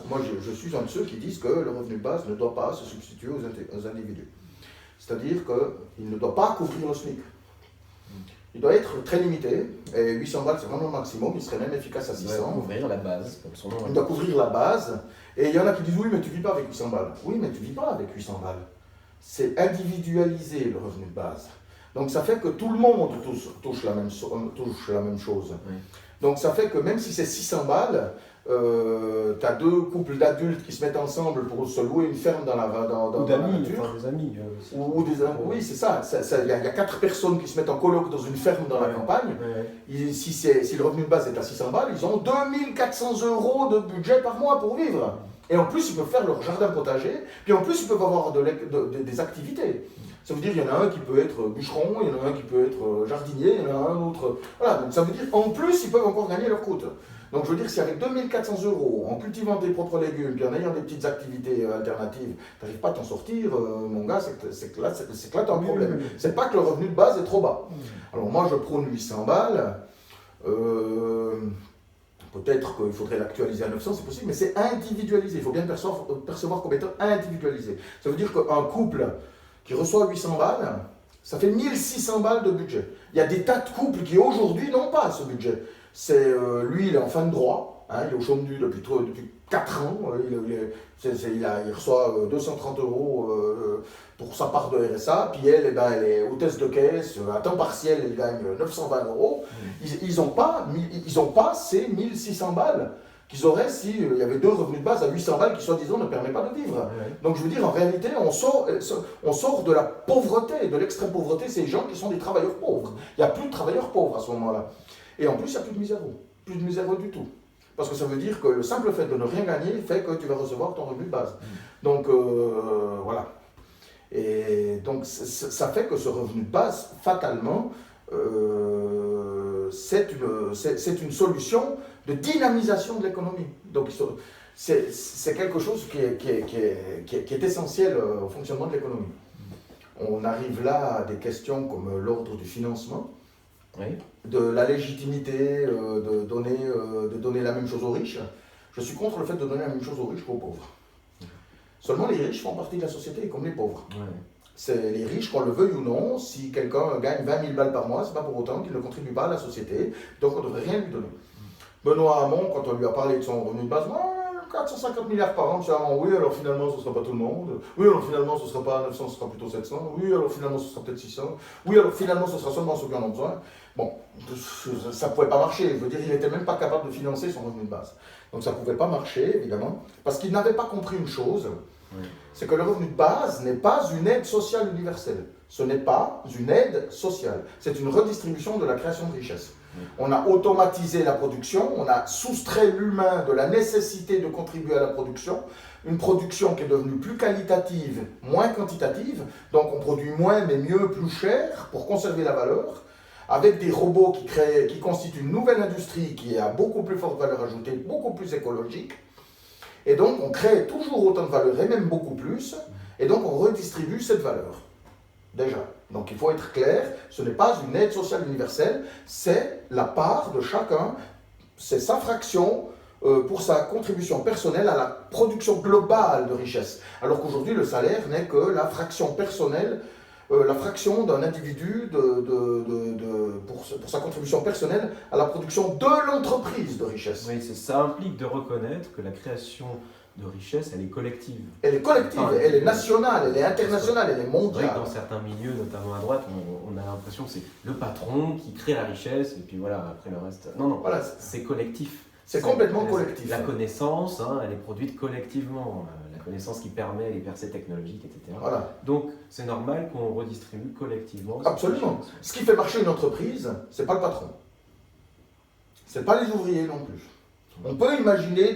moi je suis un de ceux qui disent que le revenu de base ne doit pas se substituer aux individus. C'est-à-dire qu'il ne doit pas couvrir le SMIC. Il doit être très limité, et 800 balles c'est vraiment le maximum, il serait même efficace à 600. Il doit couvrir la base, comme son nom. Il doit couvrir la base, et il y en a qui disent oui mais tu vis pas avec 800 balles. Oui mais tu vis pas avec 800 balles. C'est individualiser le revenu de base. Donc ça fait que tout le monde touche la même chose. Oui. Donc ça fait que même si c'est 600 balles, tu as deux couples d'adultes qui se mettent ensemble pour se louer une ferme dans la Ou d'amis, nature. enfin des amis. Ou des amis, oui, c'est ça. Il y a 4 personnes qui se mettent en coloc dans une ferme dans la campagne. Si le revenu de base est à 600 balles, ils ont 2400 € de budget par mois pour vivre. Et en plus, ils peuvent faire leur jardin potager, puis en plus, ils peuvent avoir des activités. Ça veut dire qu'il y en a un qui peut être bûcheron, il y en a un qui peut être jardinier, il y en a un autre. Voilà, donc ça veut dire qu'en plus, ils peuvent encore gagner leur croûte. Donc je veux dire, si avec 2400 €, en cultivant tes propres légumes, puis en ayant des petites activités alternatives, tu n'arrives pas à t'en sortir, mon gars, c'est que là tu as un problème. C'est pas que le revenu de base est trop bas. Alors moi, je prône 800 balles. Peut-être qu'il faudrait l'actualiser à 900, c'est possible, mais c'est individualisé. Il faut bien percevoir comme étant individualisé. Ça veut dire qu'un couple qui reçoit 800 balles, ça fait 1600 balles de budget. Il y a des tas de couples qui aujourd'hui n'ont pas ce budget. Lui, il est en fin de droit, hein, il est au chômage depuis 4 ans, il reçoit 230 € pour sa part de RSA, puis elle, elle est hôtesse de caisse, à temps partiel, elle gagne 920 €. Ils n'ont pas ces 1600 balles qu'ils auraient s'il y avait 2 revenus de base à 800 balles qui, soi-disant, ne permettent pas de vivre. Donc, je veux dire, en réalité, on sort de la pauvreté, de l'extrême pauvreté, ces gens qui sont des travailleurs pauvres. Il n'y a plus de travailleurs pauvres à ce moment-là. Et en plus, il n'y a plus de miséreux. Plus de miséreux du tout. Parce que ça veut dire que le simple fait de ne rien gagner fait que tu vas recevoir ton revenu de base. Donc, voilà. Et donc, ça fait que ce revenu de base, fatalement, c'est une solution de dynamisation de l'économie. Donc, c'est quelque chose qui est essentiel au fonctionnement de l'économie. On arrive là à des questions comme l'ordre du financement, de la légitimité de donner la même chose aux riches. Je suis contre le fait de donner la même chose aux riches qu'aux pauvres. Seulement les riches font partie de la société comme les pauvres. C'est les riches, qu'on le veuille ou non, si quelqu'un gagne 20 000 balles par mois, c'est pas pour autant qu'il ne contribue pas à la société, donc on ne devrait rien lui donner. Benoît Hamon, quand on lui a parlé de son revenu de base, 450 milliards par an, M. Hamon, oui, alors finalement ce ne sera pas tout le monde, oui, alors finalement ce ne sera pas 900, ce sera plutôt 700, oui, alors finalement ce sera peut-être 600, oui, alors finalement ce sera seulement ceux qui en ont besoin. Bon, ça ne pouvait pas marcher, je veux dire, il n'était même pas capable de financer son revenu de base. Donc ça ne pouvait pas marcher, évidemment, parce qu'il n'avait pas compris une chose, c'est que le revenu de base n'est pas une aide sociale universelle. Ce n'est pas une aide sociale. C'est une redistribution de la création de richesse. On a automatisé la production, on a soustrait l'humain de la nécessité de contribuer à la production, une production qui est devenue plus qualitative, moins quantitative, donc on produit moins mais mieux, plus cher, pour conserver la valeur, avec des robots qui constituent une nouvelle industrie qui a beaucoup plus forte valeur ajoutée, beaucoup plus écologique. Et donc, on crée toujours autant de valeur, et même beaucoup plus, et donc on redistribue cette valeur. Déjà. Donc, il faut être clair, ce n'est pas une aide sociale universelle, c'est la part de chacun, c'est sa fraction pour sa contribution personnelle à la production globale de richesse. Alors qu'aujourd'hui, le salaire n'est que la fraction personnelle, la fraction d'un individu pour sa contribution personnelle à la production de l'entreprise de richesse. Oui, ça implique de reconnaître que la création de richesse, elle est collective. Elle est collective, elle est nationale, elle est internationale, elle est mondiale. C'est vrai que dans certains milieux, notamment à droite, on a l'impression que c'est le patron qui crée la richesse, et puis voilà, après le reste... Non, voilà, c'est collectif. C'est complètement collectif. La connaissance, elle est produite collectivement. La connaissance qui permet les percées technologiques, etc. Voilà. Donc, c'est normal qu'on redistribue collectivement. Absolument. Ce qui fait marcher une entreprise, c'est pas le patron. C'est pas les ouvriers non plus. On peut imaginer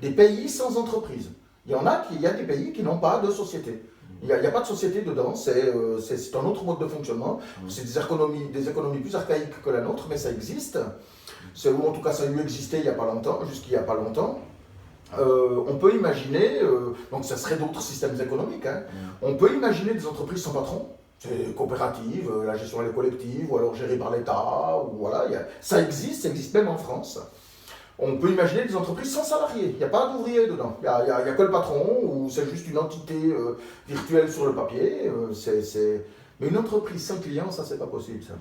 des pays sans entreprise. Il y a des pays qui n'ont pas de société. Il n'y a pas de société dedans, c'est un autre mode de fonctionnement. C'est des économies plus archaïques que la nôtre, mais ça existe. Ou en tout cas ça a eu existé il n'y a pas longtemps, jusqu'il n'y a pas longtemps. On peut imaginer, donc ça serait d'autres systèmes économiques, on peut imaginer des entreprises sans patron, c'est coopérative, la gestion elle est collective, ou alors gérée par l'État, ou voilà, ça existe même en France. On peut imaginer des entreprises sans salariés. Il n'y a pas d'ouvriers dedans. Il n'y a que le patron, ou c'est juste une entité virtuelle sur le papier. Mais une entreprise sans clients, ça, c'est pas possible, ça.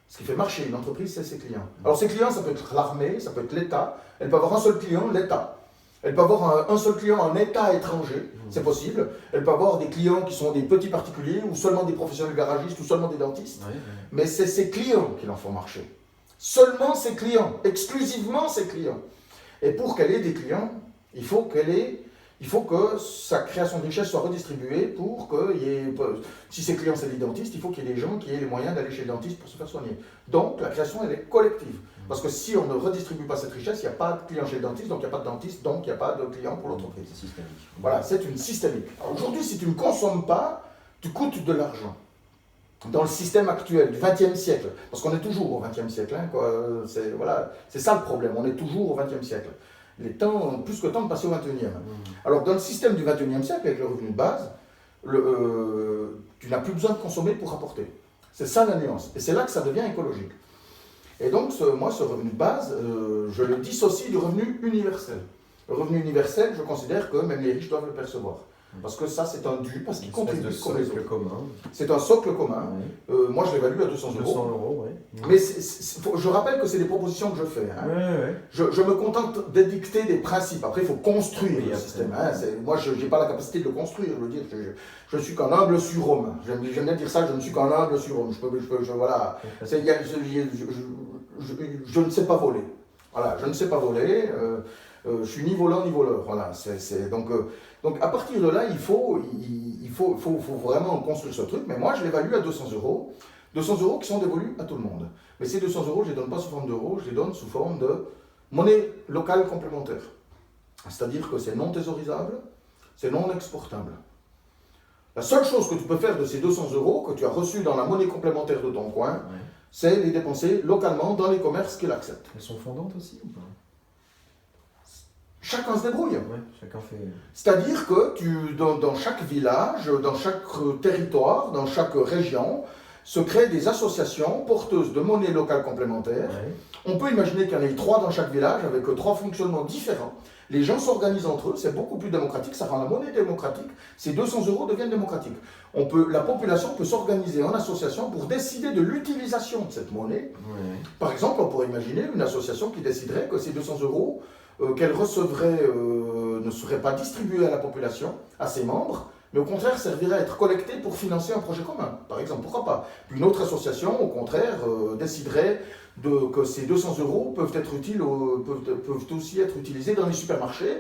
Ce qui fait marcher une entreprise, c'est ses clients. Alors, ses clients, ça peut être l'armée, ça peut être l'État. Elle peut avoir un seul client, l'État. Elle peut avoir un seul client, un État étranger, c'est possible. Elle peut avoir des clients qui sont des petits particuliers, ou seulement des professionnels garagistes, ou seulement des dentistes. Oui. Mais c'est ses clients qui l'en font marcher. Seulement ses clients, exclusivement ses clients. Et pour qu'elle ait des clients, il faut que sa création de richesse soit redistribuée pour qu'il y ait... Si ses clients c'est des dentistes, il faut qu'il y ait des gens qui aient les moyens d'aller chez le dentiste pour se faire soigner. Donc la création, elle est collective. Parce que si on ne redistribue pas cette richesse, il n'y a pas de clients chez le dentiste, donc il n'y a pas de dentiste, donc il n'y a pas de clients pour l'entreprise. C'est systémique. Voilà, c'est une systémique. Aujourd'hui, si tu ne consommes pas, tu coûtes de l'argent. Dans le système actuel du XXe siècle, parce qu'on est toujours au XXe siècle, hein, c'est ça le problème, on est toujours au XXe siècle. Il est temps, plus que temps de passer au XXIe. Alors dans le système du XXIe siècle, avec le revenu de base, tu n'as plus besoin de consommer pour rapporter. C'est ça la nuance, et c'est là que ça devient écologique. Et donc moi, ce revenu de base, je le dissocie du revenu universel. Le revenu universel, je considère que même les riches doivent le percevoir. Parce que ça, c'est un dû, parce qu'il contribue comme les autres. C'est un socle commun. Oui. Moi, je l'évalue à 200 euros. 200 euros, oui. Mais je rappelle que c'est des propositions que je fais. Hein. Oui. Je me contente d'édicter des principes. Après, il faut construire le système. Hein. Moi, je n'ai pas la capacité de le construire. Je veux dire, je suis qu'un humble surhomme. J'aime bien dire ça, je ne suis qu'un humble surhomme. Voilà. Je ne sais pas voler. Voilà, je ne sais pas voler. Je suis ni volant ni voleur. Voilà. Donc à partir de là, il faut vraiment construire ce truc. Mais moi, je l'évalue à 200 euros. 200 euros qui sont dévolus à tout le monde. Mais ces 200 euros, je ne les donne pas sous forme d'euros, je les donne sous forme de monnaie locale complémentaire. C'est-à-dire que c'est non thésaurisable, c'est non exportable. La seule chose que tu peux faire de ces 200 euros que tu as reçus dans la monnaie complémentaire de ton coin, c'est les dépenser localement dans les commerces qui l'acceptent. Elles sont fondantes aussi ou pas ? Chacun se débrouille. Ouais, chacun fait... C'est-à-dire que dans chaque village, dans chaque territoire, dans chaque région, se créent des associations porteuses de monnaie locale complémentaire. Ouais. On peut imaginer qu'il y en ait 3 dans chaque village avec 3 fonctionnements différents. Les gens s'organisent entre eux, c'est beaucoup plus démocratique, ça rend la monnaie démocratique. Ces 200 euros deviennent démocratiques. La population peut s'organiser en association pour décider de l'utilisation de cette monnaie. Ouais. Par exemple, on pourrait imaginer une association qui déciderait que ces 200 euros qu'elle recevrait ne seraient pas distribués à la population, à ses membres, mais au contraire servirait à être collectés pour financer un projet commun, par exemple, pourquoi pas. Puis une autre association, au contraire, déciderait que ces 200 euros peuvent aussi être utilisés dans les supermarchés.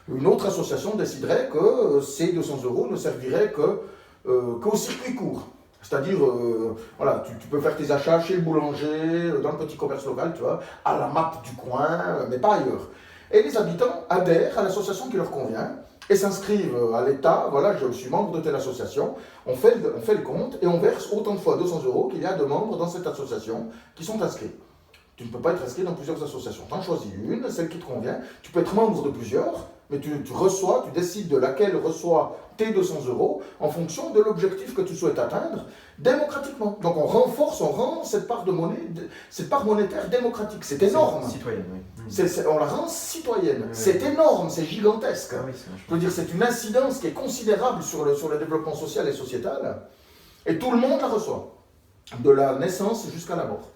Une autre association déciderait que ces 200 euros ne serviraient qu'au circuit court. C'est-à-dire, voilà, tu peux faire tes achats chez le boulanger, dans le petit commerce local, tu vois, à la map du coin, mais pas ailleurs. Et les habitants adhèrent à l'association qui leur convient et s'inscrivent à l'État. Voilà, je suis membre de telle association. On fait le compte et on verse autant de fois 200 euros qu'il y a de membres dans cette association qui sont inscrits. Tu ne peux pas être inscrit dans plusieurs associations. Tu en choisis une, celle qui te convient. Tu peux être membre de plusieurs, mais tu décides de laquelle reçoit tes 200 euros en fonction de l'objectif que tu souhaites atteindre démocratiquement. Donc on rend cette part de monnaie, cette part monétaire démocratique. C'est énorme. Citoyenne, oui. On la rend citoyenne. Oui. C'est énorme, c'est gigantesque. Ah oui, je veux dire, c'est une incidence qui est considérable sur le développement social et sociétal. Et tout le monde la reçoit. De la naissance jusqu'à la mort.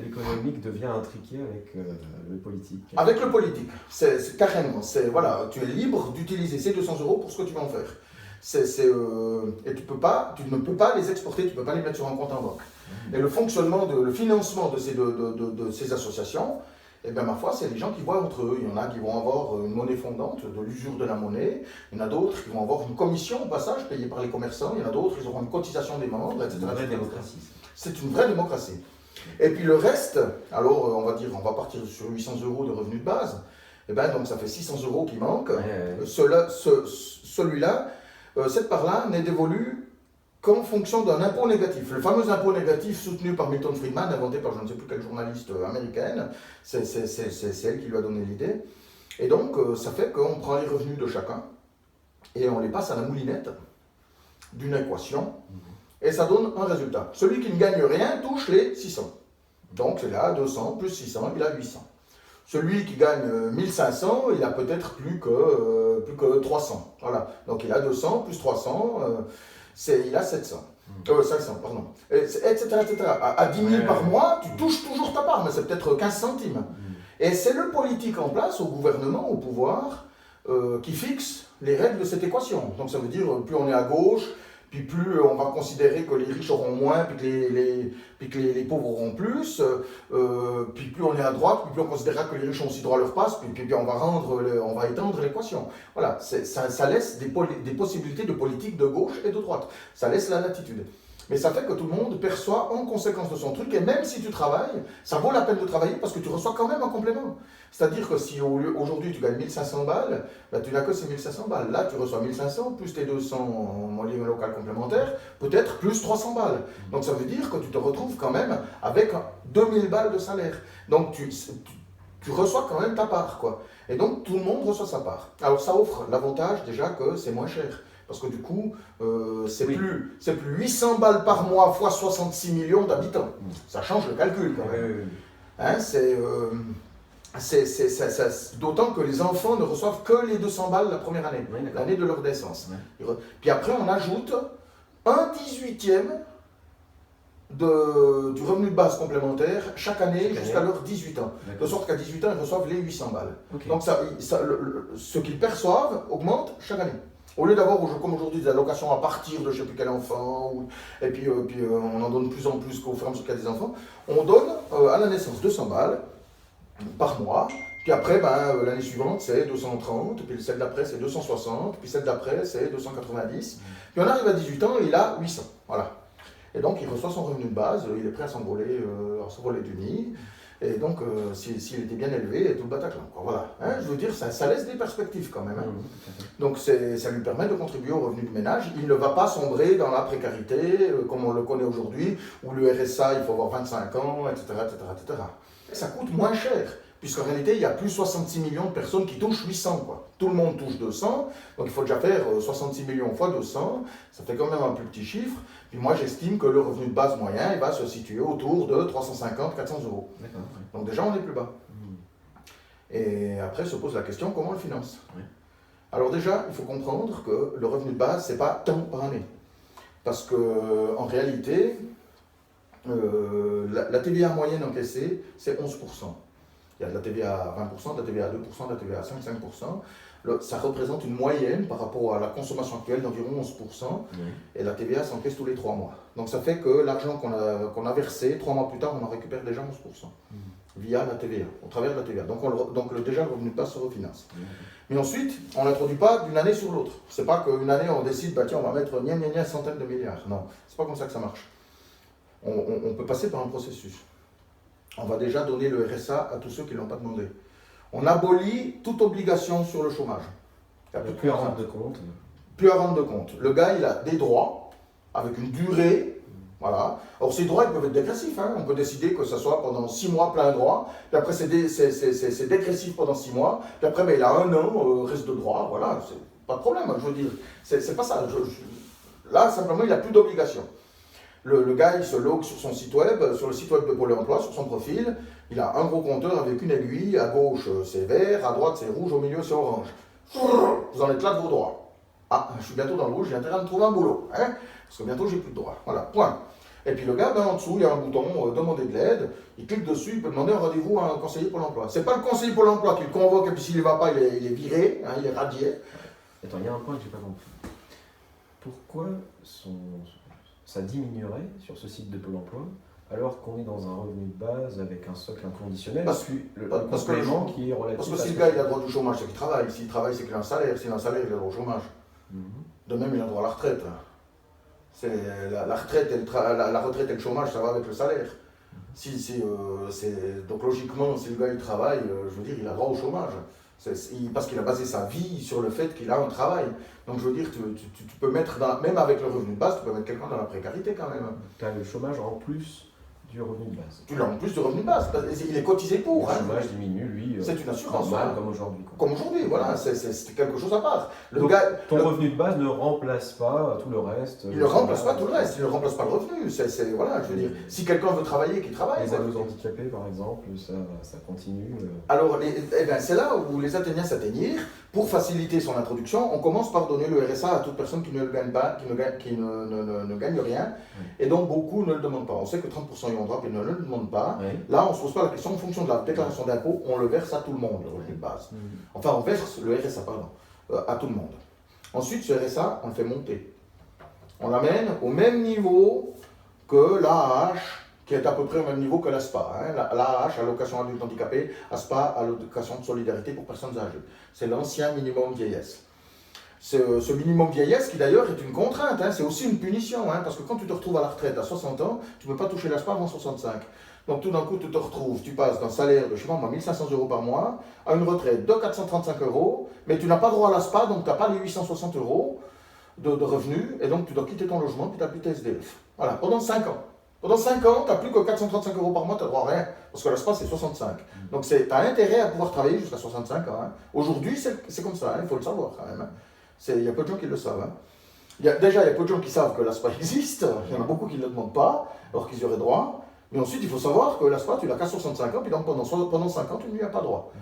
L'économique devient intriqué avec le politique. Avec le politique, c'est carrément. Voilà, tu es libre d'utiliser ces 200 euros pour ce que tu veux en faire. Et tu ne peux pas les exporter, tu ne peux pas les mettre sur un compte en banque. Et le financement de ces associations, eh bien, ma foi, c'est les gens qui voient entre eux. Il y en a qui vont avoir une monnaie fondante, de l'usure de la monnaie. Il y en a d'autres qui vont avoir une commission au passage payée par les commerçants. Il y en a d'autres qui auront une cotisation des membres, etc. C'est une vraie démocratie. C'est une vraie démocratie. Et puis le reste, alors on va partir sur 800 euros de revenus de base. Et bien donc ça fait 600 euros qui manquent. Celui-là, cette part-là n'est dévolue qu'en fonction d'un impôt négatif. Le fameux impôt négatif soutenu par Milton Friedman, inventé par je ne sais plus quelle journaliste américaine, c'est elle qui lui a donné l'idée. Et donc ça fait qu'on prend les revenus de chacun et on les passe à la moulinette d'une équation. Et ça donne un résultat. Celui qui ne gagne rien touche les 600. Donc c'est là 200 plus 600, il a 800. Celui qui gagne 1500, il a peut-être plus que 300. Voilà. Donc il a 200 plus 300, il a 700. 500, pardon. Etc. etc. À 10 000 par mois, tu touches toujours ta part, mais c'est peut-être 15 centimes. Et c'est le politique en place, au gouvernement, au pouvoir, qui fixe les règles de cette équation. Donc ça veut dire, plus on est à gauche, puis plus on va considérer que les riches auront moins, puis que les pauvres auront plus, puis plus on est à droite, puis plus on considérera que les riches ont aussi droit à leur place, puis on va étendre l'équation. Voilà, ça laisse des possibilités de politique de gauche et de droite. Ça laisse la latitude. Mais ça fait que tout le monde perçoit en conséquence de son truc, et même si tu travailles, ça vaut la peine de travailler parce que tu reçois quand même un complément. C'est-à-dire que si aujourd'hui tu gagnes 1500 balles, ben tu n'as que ces 1500 balles. Là, tu reçois 1500 plus tes 200 en moyen local complémentaire, peut-être plus 300 balles. Donc ça veut dire que tu te retrouves quand même avec 2000 balles de salaire. Donc tu reçois quand même ta part, quoi. Et donc tout le monde reçoit sa part. Alors ça offre l'avantage déjà que c'est moins cher. Parce que du coup, c'est plus 800 balles par mois fois 66 millions d'habitants. Ça change le calcul quand même. Hein, d'autant que les enfants ne reçoivent que les 200 balles la première année, l'année de leur naissance. Puis après, on ajoute un 18e du revenu de base complémentaire chaque année jusqu'à leurs 18 ans. De sorte qu'à 18 ans, ils reçoivent les 800 balles. Okay. Donc ce qu'ils perçoivent augmente chaque année. Au lieu d'avoir, comme aujourd'hui, des allocations à partir de je ne sais plus quel enfant, et puis on en donne de plus en plus qu'au fur et à mesure qu'il y a des enfants, on donne à la naissance 200 balles par mois, puis après, l'année suivante, c'est 230, puis celle d'après, c'est 260, puis celle d'après, c'est 290, puis on arrive à 18 ans, il a 800, voilà. Et donc, il reçoit son revenu de base, il est prêt à s'envoler du nid. Et donc, s'il était bien élevé, tout le Bataclan. Voilà. Hein, je veux dire, ça laisse des perspectives quand même. Hein. Donc, ça lui permet de contribuer au revenu du ménage. Il ne va pas sombrer dans la précarité, comme on le connaît aujourd'hui, où le RSA, il faut avoir 25 ans, etc. etc., etc. Et ça coûte moins cher, puisqu'en réalité, il y a plus 66 millions de personnes qui touchent 800. Quoi. Tout le monde touche 200, donc il faut déjà faire 66 millions fois 200, ça fait quand même un plus petit chiffre. Puis moi, j'estime que le revenu de base moyen il va se situer autour de 350-400 euros. Donc déjà, on est plus bas. Et après se pose la question, comment on le finance? Alors déjà, il faut comprendre que le revenu de base, c'est pas tant par année. Parce qu'en réalité, la TVA moyenne encaissée, c'est 11%. Il y a de la TVA à 20%, de la TVA à 2%, de la TVA à 5%. Ça représente une moyenne par rapport à la consommation actuelle d'environ 11%. Et la TVA s'encaisse tous les 3 mois. Donc ça fait que l'argent qu'on a versé, 3 mois plus tard, on en récupère déjà 11%. Via la TVA, au travers de la TVA. Donc déjà, le revenu de base se refinance. Mais ensuite, on n'introduit pas d'une année sur l'autre. C'est pas qu'une année, on décide, tiens, on va mettre centaines de milliards. Non, c'est pas comme ça que ça marche. On peut passer par un processus. On va déjà donner le RSA à tous ceux qui ne l'ont pas demandé. On abolit toute obligation sur le chômage. Il n'y a plus à rendre de compte. Plus à rendre de compte. Le gars, il a des droits avec une durée. Voilà. Or, ces droits, ils peuvent être dégressifs. Hein. On peut décider que ce soit pendant 6 mois plein droit. Puis après, c'est dégressif pendant 6 mois. Puis après, il a 1 an, reste de droit. Voilà. C'est pas de problème. Je veux dire, c'est pas ça. Là, simplement, il n'a plus d'obligation. Le gars, il se logue sur son site web, sur le site web de Pôle emploi, sur son profil. Il a un gros compteur avec une aiguille. À gauche, c'est vert. À droite, c'est rouge. Au milieu, c'est orange. Vous en êtes là de vos droits. Ah, je suis bientôt dans le rouge, j'ai intérêt à me trouver un boulot. Hein, parce que bientôt, j'ai plus de droits. Voilà, point. Et puis le gars, en dessous, il y a un bouton demander de l'aide. Il clique dessus, il peut demander un rendez-vous à un conseiller Pôle emploi. C'est pas le conseiller Pôle emploi qui le convoque, et puis s'il ne va pas, il est viré, hein, il est radié. Attends, il y a un point que je n'ai pas compris. Pourquoi ça diminuerait sur ce site de Pôle emploi alors qu'on est dans un revenu de base avec un socle inconditionnel, parce que qui est relatif. Parce que si le gars il a droit au chômage, c'est qu'il travaille. S'il travaille, c'est qu'il a un salaire. S'il a un salaire, il a droit au chômage. De même, il a droit à la retraite. La retraite et le chômage, ça va avec le salaire. Donc logiquement, si le gars il travaille, je veux dire, il a droit au chômage. Parce qu'il a basé sa vie sur le fait qu'il a un travail. Donc je veux dire, tu peux mettre, même avec le revenu de base, tu peux mettre quelqu'un dans la précarité quand même. Tu as le chômage en plus du revenu de base. Tu l'as en plus du revenu de base. Il est cotisé pour. Le chômage diminue, lui, c'est une assurance. normal, comme aujourd'hui. Comme aujourd'hui, voilà, c'est quelque chose à part. Donc, ton revenu de base ne remplace pas tout le reste. Il ne remplace pas tout le reste, il ne remplace pas le revenu. Voilà, je veux dire, si quelqu'un veut travailler, qu'il travaille. Les aides aux handicapés, par exemple, ça continue. Alors, c'est là où les Athéniens s'atteignirent. Pour faciliter son introduction, on commence par donner le RSA à toute personne qui ne le gagne pas, qui ne gagne rien, et donc beaucoup ne le demandent pas. On sait que 30% y ont droit et ne le demandent pas. Oui. Là, on ne se pose pas la question en fonction de la déclaration d'impôt, on le verse à tout le monde, le revenu de base. Enfin, on verse le RSA, pardon, à tout le monde. Ensuite, ce RSA, on le fait monter. On l'amène au même niveau que l'AAH, qui est à peu près au même niveau que l'ASPA. L'AAH, allocation adulte handicapé, ASPA, allocation de solidarité pour personnes âgées. C'est l'ancien minimum vieillesse. Ce minimum vieillesse, qui d'ailleurs est une contrainte, c'est aussi une punition, parce que quand tu te retrouves à la retraite à 60 ans, tu ne peux pas toucher l'ASPA avant 65. Donc tout d'un coup, tu te retrouves, tu passes d'un salaire de, je sais pas moi, 1500 € par mois, à une retraite de 435 €, mais tu n'as pas droit à l'ASPA, donc tu n'as pas les 860 € de revenus, et donc tu dois quitter ton logement, puis tu n'as plus tes SDF. Voilà, pendant 5 ans. Pendant 5 ans, tu n'as plus que 435 € par mois, tu n'as droit à rien, parce que l'ASPA c'est 65. Donc tu as intérêt à pouvoir travailler jusqu'à 65 ans. Aujourd'hui, c'est comme ça, il faut le savoir quand même. Il y a peu de gens qui le savent. Déjà, il y a peu de gens qui savent que l'ASPA existe, il y en a beaucoup qui ne le demandent pas, alors qu'ils y auraient droit. Mais ensuite, il faut savoir que l'ASPA, tu l'as qu'à 65 ans, puis donc pendant 5 ans, tu n'y as pas droit.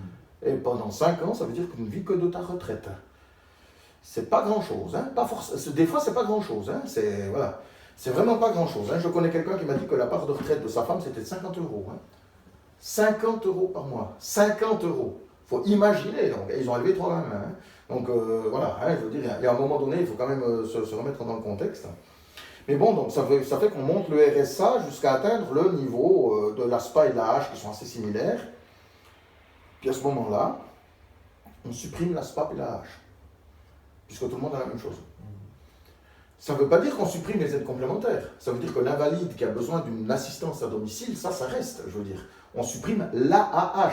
Et pendant 5 ans, ça veut dire que tu ne vis que de ta retraite. C'est pas grand-chose, des fois, c'est pas grand-chose, voilà. C'est vraiment pas grand-chose. Je connais quelqu'un qui m'a dit que la part de retraite de sa femme, c'était 50 €. 50 € par mois. 50 €. Il faut imaginer, donc, ils ont élevé 3 gamins. Donc voilà, je veux dire, il y a un moment donné, il faut quand même se remettre dans le contexte. Mais bon, donc ça fait qu'on monte le RSA jusqu'à atteindre le niveau de l'ASPA et de l'AH qui sont assez similaires. Puis à ce moment-là, on supprime l'ASPA et l'AH, puisque tout le monde a la même chose. Ça ne veut pas dire qu'on supprime les aides complémentaires. Ça veut dire que l'invalide qui a besoin d'une assistance à domicile, ça reste, je veux dire. On supprime l'AAH.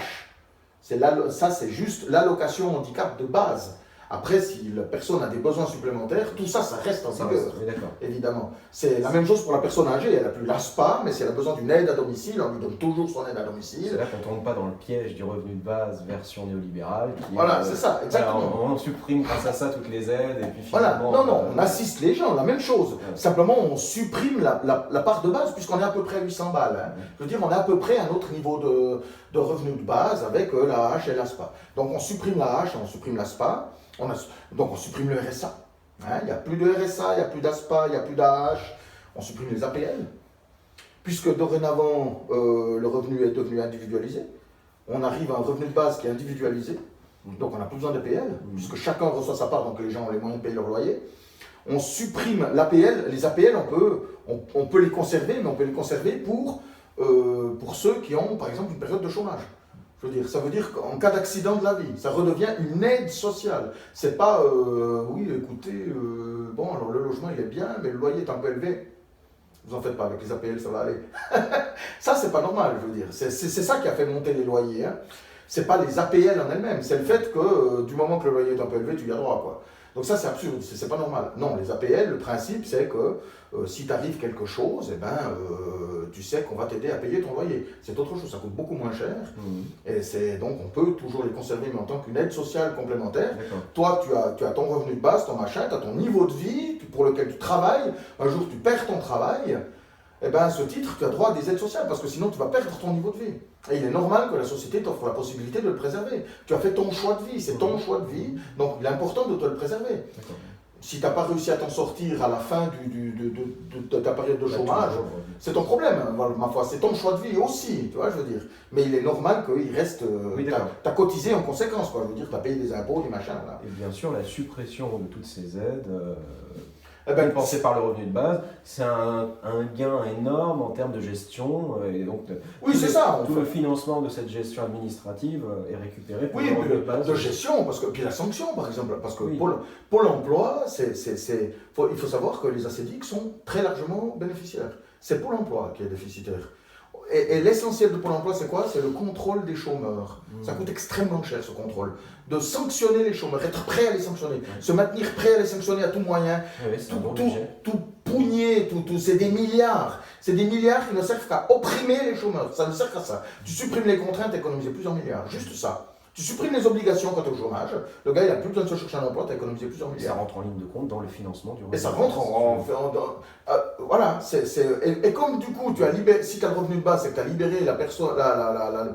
Ça, c'est juste l'allocation handicap de base. Après, si la personne a des besoins supplémentaires, tout ça reste en vigueur, évidemment. C'est la même chose pour la personne âgée, elle n'a plus l'ASPA, mais si elle a besoin d'une aide à domicile, on lui donne toujours son aide à domicile. C'est là qu'on ne tombe pas dans le piège du revenu de base version néolibérale. Voilà, c'est ça, exactement. On supprime grâce à ça toutes les aides, et puis finalement... Voilà, non, on assiste les gens, la même chose. Simplement, on supprime la part de base, puisqu'on est à peu près à 800 balles. Je veux dire, on est à peu près à un autre niveau de revenu de base avec l'AH et l'ASPA. Donc on supprime l'AH et on supprime l'ASPA. Donc on supprime le RSA. Il n'y a plus de RSA, il n'y a plus d'ASPA, il n'y a plus d'AH. On supprime les APL. Puisque dorénavant, le revenu est devenu individualisé. On arrive à un revenu de base qui est individualisé. Donc on n'a plus besoin d'APL, puisque chacun reçoit sa part, donc les gens ont les moyens de payer leur loyer. On supprime l'APL. Les APL, on peut les conserver, mais on peut les conserver pour ceux qui ont, par exemple, une période de chômage. Je veux dire, ça veut dire qu'en cas d'accident de la vie, ça redevient une aide sociale. C'est pas, oui, écoutez, bon, alors le logement il est bien, mais le loyer est un peu élevé. Vous en faites pas, avec les APL, ça va aller. Ça, c'est pas normal, je veux dire. C'est ça qui a fait monter les loyers. C'est pas les APL en elles-mêmes, c'est le fait que du moment que le loyer est un peu élevé, tu y as droit, quoi. Donc ça, c'est absurde, c'est pas normal. Non, les APL, le principe, c'est que si t'arrive quelque chose, tu sais qu'on va t'aider à payer ton loyer. C'est autre chose, ça coûte beaucoup moins cher. Et donc, on peut toujours les conserver, mais en tant qu'une aide sociale complémentaire. Toi, tu as ton revenu de base, ton machin, tu as ton niveau de vie pour lequel tu travailles. Un jour, tu perds ton travail. À ce titre, tu as droit à des aides sociales, parce que sinon, tu vas perdre ton niveau de vie. Et il est normal que la société t'offre la possibilité de le préserver. Tu as fait ton choix de vie, c'est ton choix de vie, donc il est important de te le préserver. Si tu n'as pas réussi à t'en sortir à la fin de ta période de chômage, c'est ton problème, ma foi, c'est ton choix de vie aussi, tu vois, je veux dire. Mais il est normal qu'il reste, tu as cotisé en conséquence, quoi, je veux dire, tu as payé des impôts, des machins. Là. Et bien sûr, la suppression de toutes ces aides... compensé par le revenu de base, c'est un gain énorme en termes de gestion. Et donc oui, c'est ça. Tout le financement de cette gestion administrative est récupéré pour le revenu de base. De gestion, parce que, puis la sanction, par exemple, parce que Pôle emploi, il faut savoir que les ACDIC sont très largement bénéficiaires. C'est Pôle emploi qui est déficitaire. Et l'essentiel de Pôle emploi, c'est quoi? C'est le contrôle des chômeurs. Ça coûte extrêmement cher, ce contrôle. De sanctionner les chômeurs, être prêt à les sanctionner, se maintenir prêt à les sanctionner à tout moyen, tout pougnées, c'est des milliards. C'est des milliards qui ne servent qu'à opprimer les chômeurs. Ça ne sert qu'à ça. Tu supprimes les contraintes, économiser plusieurs milliards. Juste ça. Tu supprimes les obligations quant au chômage, le gars il n'a plus besoin de se chercher un emploi, tu as économisé plusieurs Ça milliards. rentre en ligne de compte dans le financement du revenu. Et ça rentre voilà, et comme du coup, si tu as le revenu de base, c'est que tu as libéré la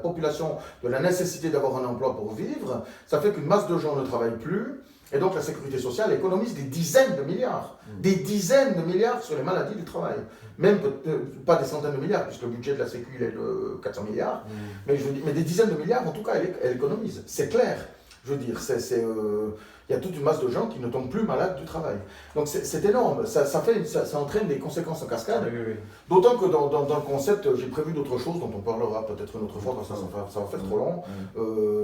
population de la nécessité d'avoir un emploi pour vivre, ça fait qu'une masse de gens ne travaillent plus, et donc la sécurité sociale économise des dizaines de milliards. Des dizaines de milliards sur les maladies du travail. Même pas des centaines de milliards, puisque le budget de la Sécu est de 400 milliards, mais des dizaines de milliards, en tout cas, elle économise. C'est clair. Je veux dire, il y a toute une masse de gens qui ne tombent plus malades du travail. Donc c'est énorme. Ça entraîne des conséquences en cascade. Oui. D'autant que dans le concept, j'ai prévu d'autres choses dont on parlera peut-être une autre fois, parce que ça va faire trop long,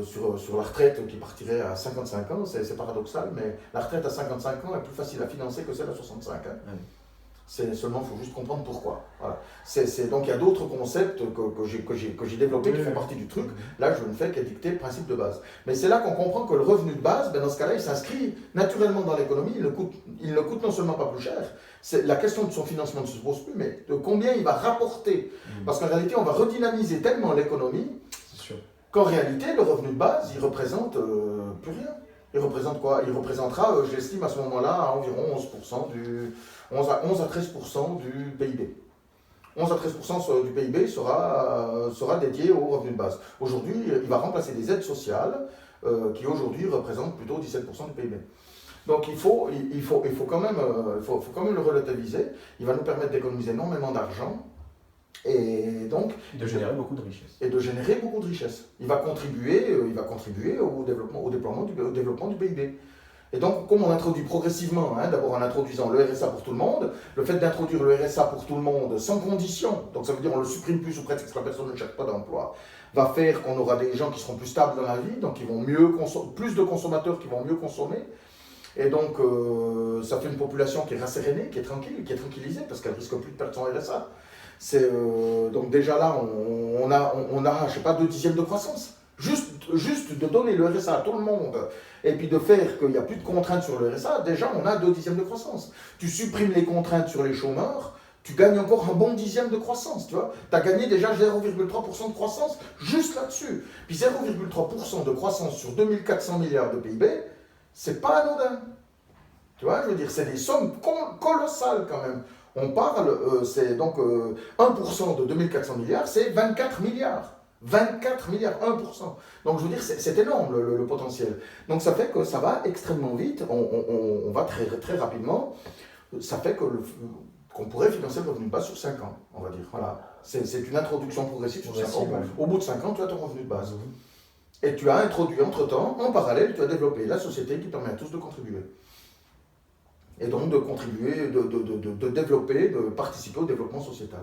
sur la retraite qui partirait à 55 ans. C'est paradoxal, mais la retraite à 55 ans est plus facile à financer que celle à 65 ans. Seulement, il faut juste comprendre pourquoi. Voilà. Donc il y a d'autres concepts que j'ai développés qui font partie du truc. Là, je ne fais qu'à dicter le principe de base. Mais c'est là qu'on comprend que le revenu de base, dans ce cas-là, il s'inscrit naturellement dans l'économie. Il ne coûte non seulement pas plus cher, la question de son financement ne se pose plus, mais de combien il va rapporter. Parce qu'en réalité, on va redynamiser tellement l'économie qu'en réalité, le revenu de base, il représente plus rien. Il représente quoi? Il représentera, j'estime à ce moment-là, à environ 11 à 13% du PIB. 11 à 13% du PIB sera dédié au revenu de base. Aujourd'hui, il va remplacer des aides sociales qui aujourd'hui représentent plutôt 17% du PIB. Donc il faut quand même le relativiser. Il va nous permettre d'économiser énormément d'argent. Et donc, de générer beaucoup de richesses. Il va contribuer au développement du PIB. Et donc, comme on introduit progressivement, d'abord en introduisant le RSA pour tout le monde, le fait d'introduire le RSA pour tout le monde sans condition, donc ça veut dire on ne le supprime plus sous prétexte que la personne ne cherche pas d'emploi, va faire qu'on aura des gens qui seront plus stables dans la vie, donc ils vont plus de consommateurs qui vont mieux consommer. Et donc, ça fait une population qui est rassérénée, qui est tranquille, qui est tranquillisée, parce qu'elle risque plus de perdre son RSA. Donc déjà là, on a je sais pas, 2 dixièmes de croissance. Juste de donner le RSA à tout le monde, et puis de faire qu'il n'y a plus de contraintes sur le RSA, déjà on a 2 dixièmes de croissance. Tu supprimes les contraintes sur les chômeurs, tu gagnes encore un bon dixième de croissance, tu vois. Tu as gagné déjà 0,3% de croissance juste là-dessus. Puis 0,3% de croissance sur 2400 milliards de PIB, c'est pas anodin. Tu vois, je veux dire, c'est des sommes colossales quand même. On parle, c'est donc 1% de 2400 milliards, c'est 24 milliards. 24 milliards, 1%. Donc je veux dire, c'est énorme le potentiel. Donc ça fait que ça va extrêmement vite, on va très, très rapidement. Ça fait qu'on pourrait financer le revenu de base sur 5 ans, on va dire. Voilà. C'est une introduction progressive sur 5 ans. Au bout de 5 ans, tu as ton revenu de base. Et tu as introduit entre-temps, en parallèle, tu as développé la société qui permet à tous de contribuer. Et donc de contribuer, de développer, de participer au développement sociétal.